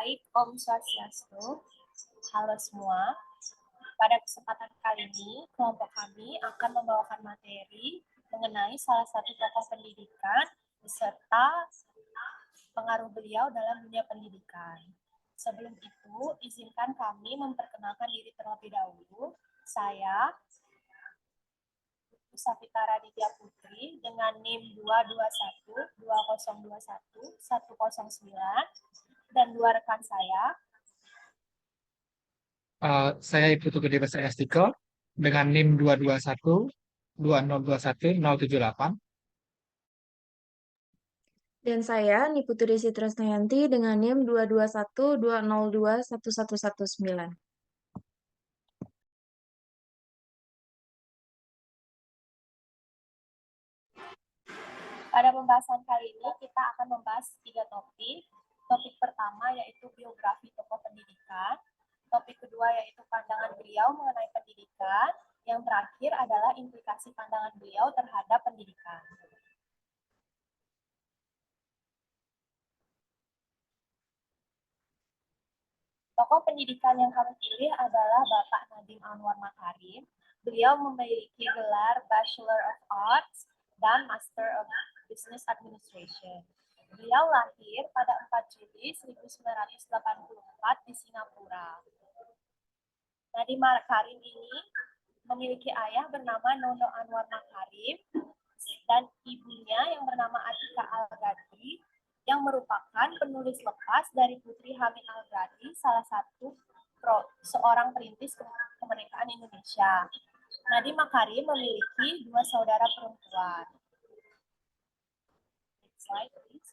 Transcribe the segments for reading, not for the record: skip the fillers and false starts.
Baik, Om Swastiastu. Halo semua. Pada kesempatan kali ini, kelompok kami akan membawakan materi mengenai salah satu tokoh pendidikan beserta pengaruh beliau dalam dunia pendidikan. Sebelum itu, izinkan kami memperkenalkan diri terlebih dahulu. Saya, Safita Raditya Putri, dengan NIM 221-2021-109, dan dua rekan saya, Saya Putu Gede Besar Estiko dengan NIM 221-2021-078. Dan saya, Niputri Citrasnayanti dengan NIM 221-202-1119. Pada pembahasan kali ini, kita akan membahas 3 topik. Topik pertama yaitu biografi tokoh pendidikan. Topik kedua yaitu pandangan beliau mengenai pendidikan. Yang terakhir adalah implikasi pandangan beliau terhadap pendidikan. Tokoh pendidikan yang kami pilih adalah Bapak Nadiem Anwar Makarim. Beliau memiliki gelar Bachelor of Arts dan Master of Business Administration. Beliau lahir pada 4 Juli 1984 di Singapura. Nadiem Makarim ini memiliki ayah bernama Nono Anwar Makarim dan ibunya yang bernama Atika Al-Ghazali yang merupakan penulis lepas dari Putri Hamid Al-Ghazali, salah satu seorang perintis kemerdekaan Indonesia. Nadiem Makarim memiliki 2 saudara perempuan. Next slide, please.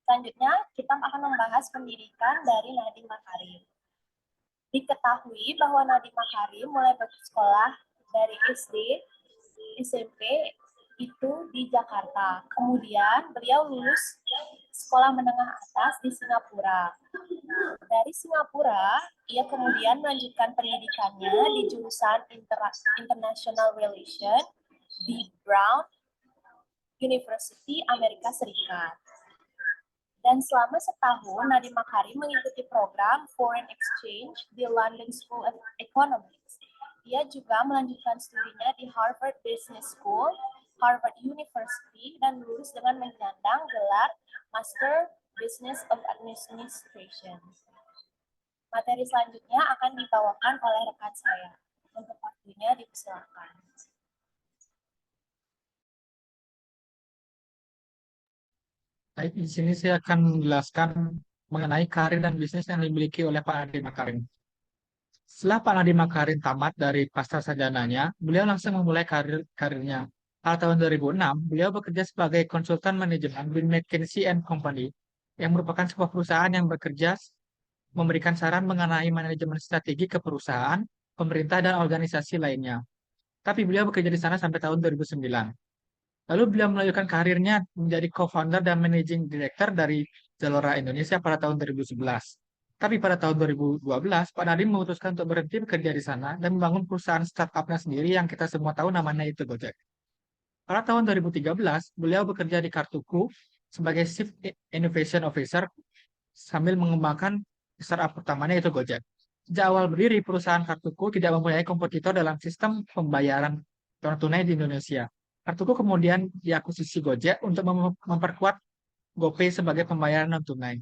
Selanjutnya, kita akan membahas pendidikan dari Nadiem Makarim. Diketahui bahwa Nadiem Makarim mulai bersekolah dari SD, SMP itu di Jakarta. Kemudian beliau lulus sekolah menengah atas di Singapura. Dari Singapura, ia kemudian melanjutkan pendidikannya di jurusan International Relations di Brown University, Amerika Serikat. Dan selama setahun, Nadiem Makarim mengikuti program Foreign Exchange di London School of Economics. Ia juga melanjutkan studinya di Harvard Business School, Harvard University, dan lulus dengan menyandang gelar Master Business of Administration. Materi selanjutnya akan dibawakan oleh rekan saya. Untuk waktunya dipersilakan. Baik, di sini saya akan menjelaskan mengenai karir dan bisnis yang dimiliki oleh Pak Nadiem Makarim. Setelah Pak Nadiem Makarim tamat dari pasca sarjananya, beliau langsung memulai karirnya. Pada tahun 2006, beliau bekerja sebagai konsultan manajemen di McKinsey & Company, yang merupakan sebuah perusahaan yang bekerja memberikan saran mengenai manajemen strategi ke perusahaan, pemerintah, dan organisasi lainnya. Tapi beliau bekerja di sana sampai tahun 2009. Lalu beliau melanjutkan karirnya menjadi co-founder dan managing director dari Zalora Indonesia pada tahun 2011. Tapi pada tahun 2012, Pak Nadiem memutuskan untuk berhenti bekerja di sana dan membangun perusahaan startup-nya sendiri yang kita semua tahu namanya itu Gojek. Pada tahun 2013, beliau bekerja di Kartuku sebagai Chief Innovation Officer sambil mengembangkan startup pertamanya itu Gojek. Sejak awal berdiri, perusahaan Kartuku tidak mempunyai kompetitor dalam sistem pembayaran non-tunai di Indonesia. Kartuku kemudian diakuisisi Gojek untuk memperkuat GoPay sebagai pembayaran non-tunai.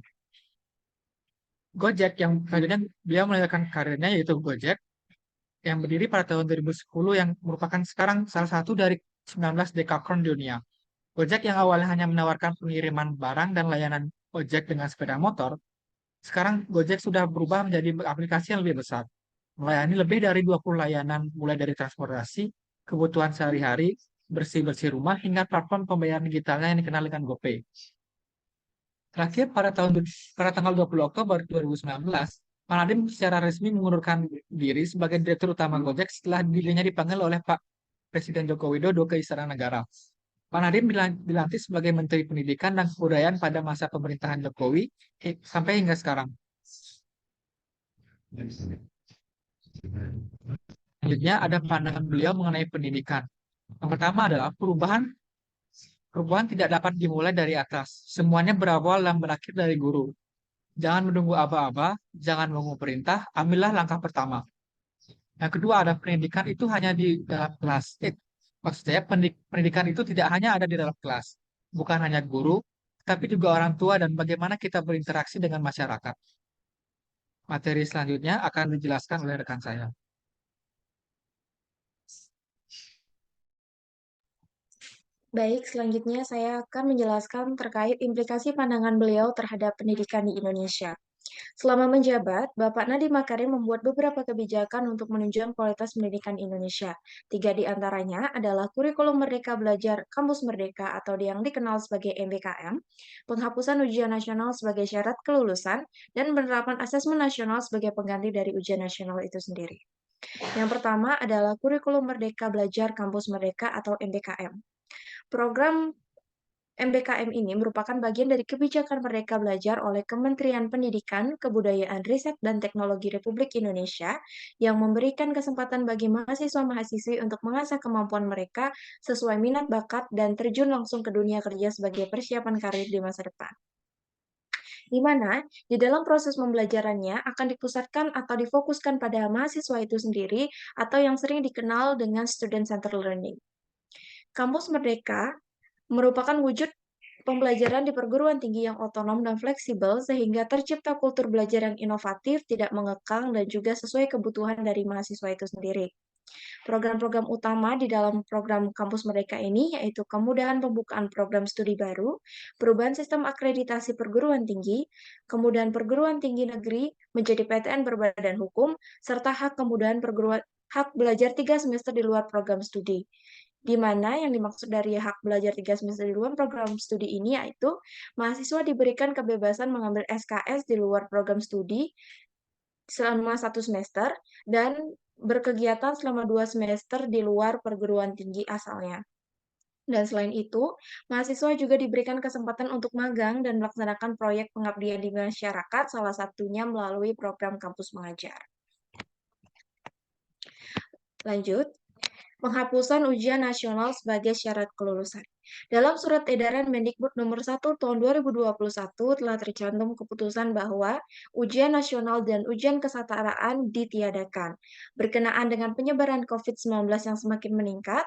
Gojek yang selanjutnya beliau melanjutkan karirnya yaitu Gojek yang berdiri pada tahun 2010 yang merupakan sekarang salah satu dari 19 dekakorn dunia. Gojek yang awalnya hanya menawarkan pengiriman barang dan layanan ojek dengan sepeda motor, sekarang Gojek sudah berubah menjadi aplikasi yang lebih besar, melayani lebih dari 20 layanan mulai dari transportasi, kebutuhan sehari-hari, bersih-bersih rumah, hingga platform pembayaran digitalnya yang dikenal dengan GoPay. Terakhir, pada tanggal 20 Oktober 2019, Pak Nadiem secara resmi mengundurkan diri sebagai Direktur Utama Gojek setelah dirinya dipanggil oleh Pak Presiden Joko Widodo ke Istana Negara. Pak Nadiem dilantik sebagai Menteri Pendidikan dan Kebudayaan pada masa pemerintahan Jokowi sampai hingga sekarang. Selanjutnya ada pandangan beliau mengenai pendidikan. Yang pertama adalah perubahan Perubahan tidak dapat dimulai dari atas. Semuanya berawal dan berakhir dari guru. Jangan menunggu aba-aba, jangan menunggu perintah, ambillah langkah pertama. Yang kedua ada pendidikan itu hanya di dalam kelas. Maksud saya pendidikan itu tidak hanya ada di dalam kelas. Bukan hanya guru, tapi juga orang tua dan bagaimana kita berinteraksi dengan masyarakat. Materi selanjutnya akan dijelaskan oleh rekan saya. Baik, selanjutnya saya akan menjelaskan terkait implikasi pandangan beliau terhadap pendidikan di Indonesia. Selama menjabat, Bapak Nadiem Makarim membuat beberapa kebijakan untuk menunjang kualitas pendidikan Indonesia. 3 di antaranya adalah kurikulum Merdeka Belajar Kampus Merdeka atau yang dikenal sebagai MBKM, penghapusan ujian nasional sebagai syarat kelulusan, dan penerapan asesmen nasional sebagai pengganti dari ujian nasional itu sendiri. Yang pertama adalah kurikulum Merdeka Belajar Kampus Merdeka atau MBKM. Program MBKM ini merupakan bagian dari kebijakan Merdeka Belajar oleh Kementerian Pendidikan, Kebudayaan, Riset, dan Teknologi Republik Indonesia yang memberikan kesempatan bagi mahasiswa-mahasiswi untuk mengasah kemampuan mereka sesuai minat bakat dan terjun langsung ke dunia kerja sebagai persiapan karir di masa depan. Di mana di dalam proses pembelajarannya akan dipusatkan atau difokuskan pada mahasiswa itu sendiri atau yang sering dikenal dengan student-centered learning. Kampus Merdeka merupakan wujud pembelajaran di perguruan tinggi yang otonom dan fleksibel sehingga tercipta kultur belajar yang inovatif, tidak mengekang, dan juga sesuai kebutuhan dari mahasiswa itu sendiri. Program-program utama di dalam program Kampus Merdeka ini yaitu kemudahan pembukaan program studi baru, perubahan sistem akreditasi perguruan tinggi, kemudahan perguruan tinggi negeri menjadi PTN berbadan hukum, serta hak belajar 3 semester di luar program studi. Di mana yang dimaksud dari hak belajar 3 semester di luar program studi ini yaitu mahasiswa diberikan kebebasan mengambil SKS di luar program studi selama 1 semester dan berkegiatan selama 2 semester di luar perguruan tinggi asalnya. Dan selain itu, mahasiswa juga diberikan kesempatan untuk magang dan melaksanakan proyek pengabdian di masyarakat, salah satunya melalui program kampus mengajar. Lanjut, penghapusan ujian nasional sebagai syarat kelulusan. Dalam surat edaran Mendikbud nomor 1 tahun 2021 telah tercantum keputusan bahwa ujian nasional dan ujian kesetaraan ditiadakan. Berkenaan dengan penyebaran COVID-19 yang semakin meningkat,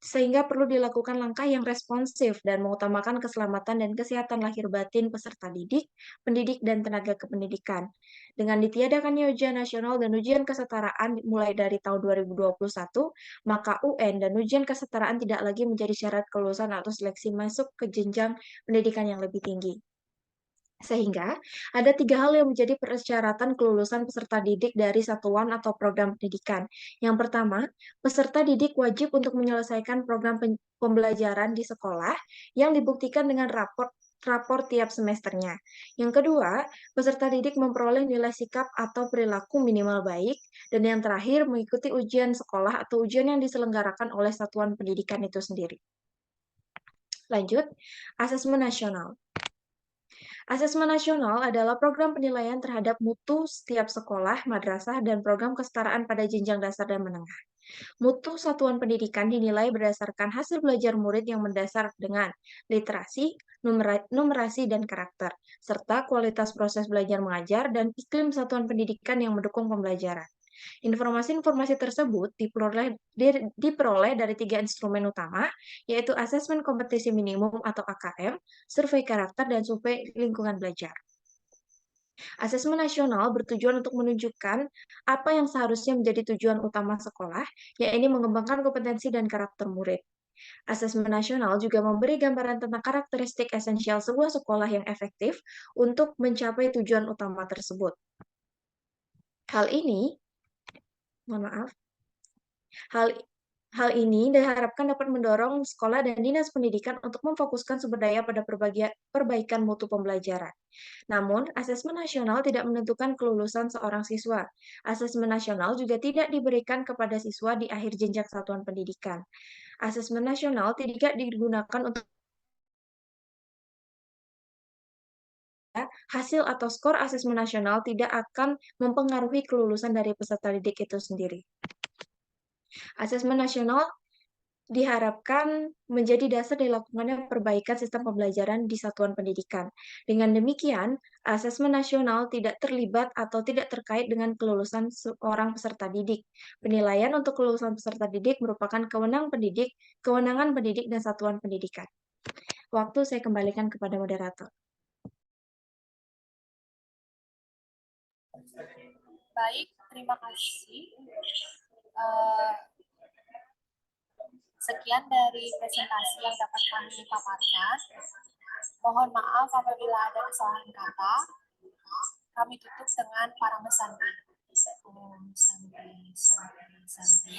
sehingga perlu dilakukan langkah yang responsif dan mengutamakan keselamatan dan kesehatan lahir batin peserta didik, pendidik, dan tenaga kependidikan. Dengan ditiadakannya ujian nasional dan ujian kesetaraan mulai dari tahun 2021, maka UN dan ujian kesetaraan tidak lagi menjadi syarat kelulusan atau seleksi masuk ke jenjang pendidikan yang lebih tinggi. Sehingga ada 3 hal yang menjadi persyaratan kelulusan peserta didik dari satuan atau program pendidikan. Yang pertama, peserta didik wajib untuk menyelesaikan program pembelajaran di sekolah yang dibuktikan dengan rapor tiap semesternya. Yang kedua, peserta didik memperoleh nilai sikap atau perilaku minimal baik. Dan yang terakhir, mengikuti ujian sekolah atau ujian yang diselenggarakan oleh satuan pendidikan itu sendiri. Lanjut, asesmen nasional. Asesmen nasional adalah program penilaian terhadap mutu setiap sekolah, madrasah, dan program kesetaraan pada jenjang dasar dan menengah. Mutu satuan pendidikan dinilai berdasarkan hasil belajar murid yang mendasar dengan literasi, numerasi, dan karakter, serta kualitas proses belajar mengajar dan iklim satuan pendidikan yang mendukung pembelajaran. Informasi-informasi tersebut diperoleh dari 3 instrumen utama, yaitu asesmen kompetisi minimum atau AKM, survei karakter, dan survei lingkungan belajar. Asesmen nasional bertujuan untuk menunjukkan apa yang seharusnya menjadi tujuan utama sekolah, yaitu mengembangkan kompetensi dan karakter murid. Asesmen nasional juga memberi gambaran tentang karakteristik esensial sebuah sekolah yang efektif untuk mencapai tujuan utama tersebut. Hal ini diharapkan dapat mendorong sekolah dan dinas pendidikan untuk memfokuskan sumber daya pada perbaikan mutu pembelajaran. Namun, asesmen nasional tidak menentukan kelulusan seorang siswa. Asesmen nasional juga tidak diberikan kepada siswa di akhir jenjang satuan pendidikan. Asesmen nasional tidak digunakan untuk hasil atau skor asesmen nasional tidak akan mempengaruhi kelulusan dari peserta didik itu sendiri. Asesmen nasional diharapkan menjadi dasar dilakukannya perbaikan sistem pembelajaran di satuan pendidikan. Dengan demikian, asesmen nasional tidak terlibat atau tidak terkait dengan kelulusan seorang peserta didik. Penilaian untuk kelulusan peserta didik merupakan kewenangan pendidik dan satuan pendidikan. Waktu saya kembalikan kepada moderator. Baik, terima kasih. Sekian dari presentasi yang dapat kami paparkan. Mohon maaf apabila ada kesalahan kata. Kami tutup dengan para mesanti. Om Santi, Santi, Santi.